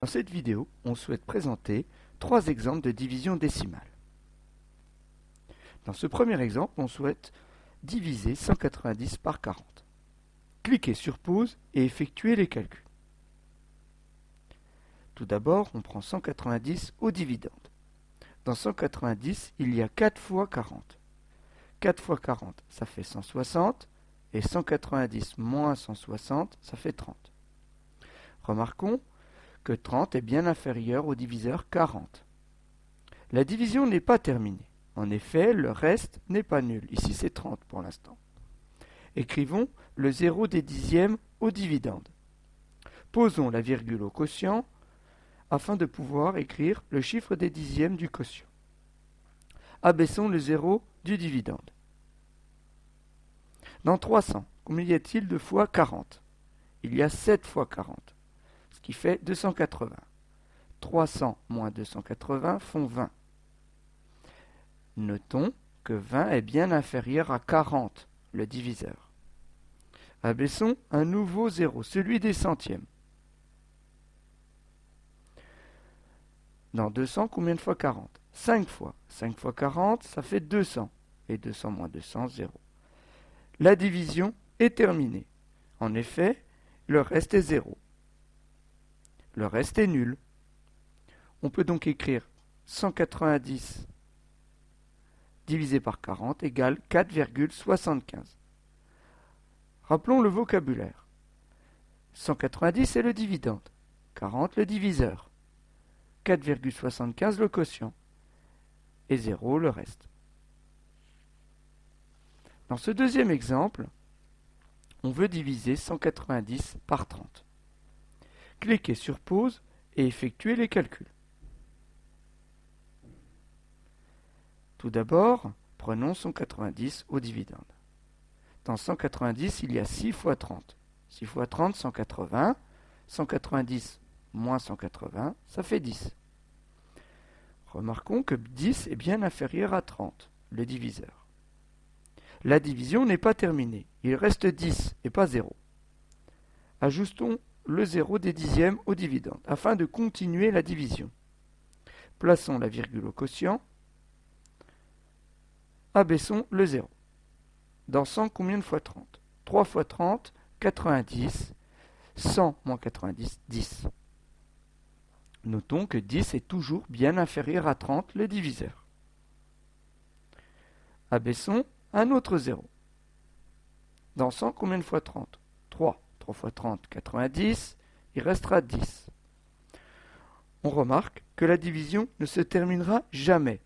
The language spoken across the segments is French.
Dans cette vidéo, on souhaite présenter 3 exemples de division décimale. Dans ce premier exemple, on souhaite diviser 190 par 40. Cliquez sur pause et effectuez les calculs. Tout d'abord, on prend 190 au dividende. Dans 190, il y a 4 fois 40. 4 fois 40, ça fait 160, et 190 moins 160, ça fait 30. Remarquons que 30 est bien inférieur au diviseur 40. La division n'est pas terminée. En effet, le reste n'est pas nul. Ici, c'est 30 pour l'instant. Écrivons le 0 des dixièmes au dividende. Posons la virgule au quotient afin de pouvoir écrire le chiffre des dixièmes du quotient. Abaissons le 0 du dividende. Dans 300, combien y a-t-il de fois 40? Il y a 7 fois 40, ce qui fait 280. 300 moins 280 font 20. Notons que 20 est bien inférieur à 40, le diviseur. Abaissons un nouveau 0, celui des centièmes. Dans 200, combien de fois 40? 5 fois. 5 fois 40, ça fait 200. Et 200 moins 200, 0. La division est terminée. En effet, le reste est 0. Le reste est nul. On peut donc écrire 190 divisé par 40 égale 4,75. Rappelons le vocabulaire. 190 c'est le dividende, 40 le diviseur, 4,75 le quotient et 0 le reste. Dans ce deuxième exemple, on veut diviser 190 par 30. Cliquez sur pause et effectuez les calculs. Tout d'abord, prenons 190 au dividende. Dans 190, il y a 6 fois 30. 6 fois 30, 180. 190 moins 180, ça fait 10. Remarquons que 10 est bien inférieur à 30, le diviseur. La division n'est pas terminée. Il reste 10 et pas 0. Ajoutons le 0 des dixièmes au dividende afin de continuer la division. Plaçons la virgule au quotient. Abaissons le 0. Dans 100, combien de fois 30? 3 fois 30, 90. 100 moins 90, 10. Notons que 10 est toujours bien inférieur à 30, le diviseur. Abaissons un autre 0. Dans 100, combien de fois 30? 3. 3 fois 30, 90. Il restera 10. On remarque que la division ne se terminera jamais,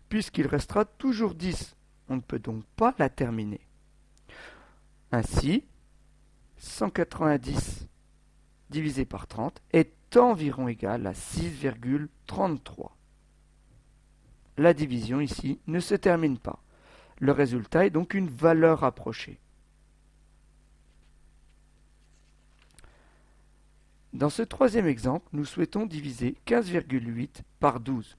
puisqu'il restera toujours 10. On ne peut donc pas la terminer. Ainsi, 190 divisé par 30 est environ égal à 6,33. La division ici ne se termine pas. Le résultat est donc une valeur rapprochée. Dans ce troisième exemple, nous souhaitons diviser 15,8 par 12.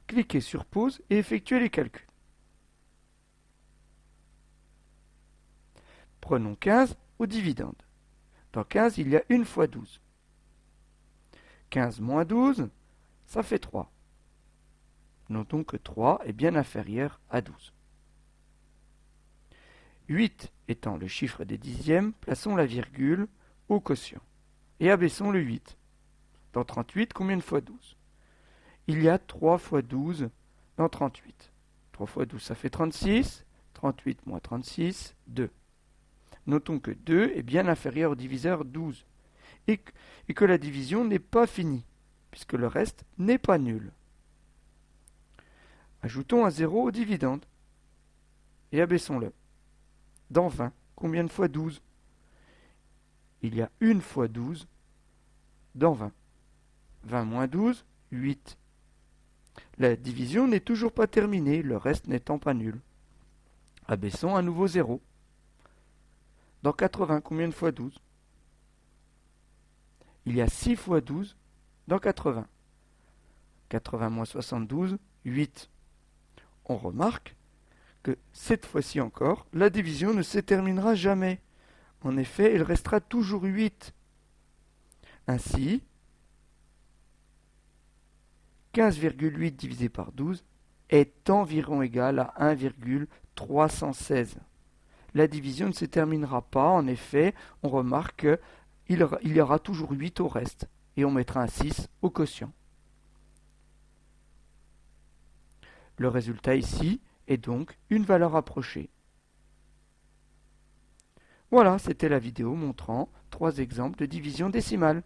Cliquez sur pause et effectuez les calculs. Prenons 15 au dividende. Dans 15, il y a 1 fois 12. 15 moins 12, ça fait 3. Notons que 3 est bien inférieur à 12. 8 étant le chiffre des dixièmes, plaçons la virgule au quotient et abaissons le 8. Dans 38, combien de fois 12? Il y a 3 fois 12 dans 38. 3 fois 12, ça fait 36. 38 moins 36, 2. Notons que 2 est bien inférieur au diviseur 12 et que la division n'est pas finie, puisque le reste n'est pas nul. Ajoutons un 0 au dividende et abaissons-le. Dans 20, combien de fois 12? Il y a 1 fois 12 dans 20. 20 moins 12, 8. La division n'est toujours pas terminée, le reste n'étant pas nul. Abaissons un nouveau 0. Dans 80, combien de fois 12? Il y a 6 fois 12 dans 80. 80 moins 72, 8. On remarque que cette fois-ci encore, la division ne se terminera jamais. En effet, il restera toujours 8. Ainsi, 15,8 divisé par 12 est environ égal à 1,316. La division ne se terminera pas, en effet, on remarque qu'il y aura toujours 8 au reste, et on mettra un 6 au quotient. Le résultat ici est donc une valeur approchée. Voilà, c'était la vidéo montrant 3 exemples de division décimale.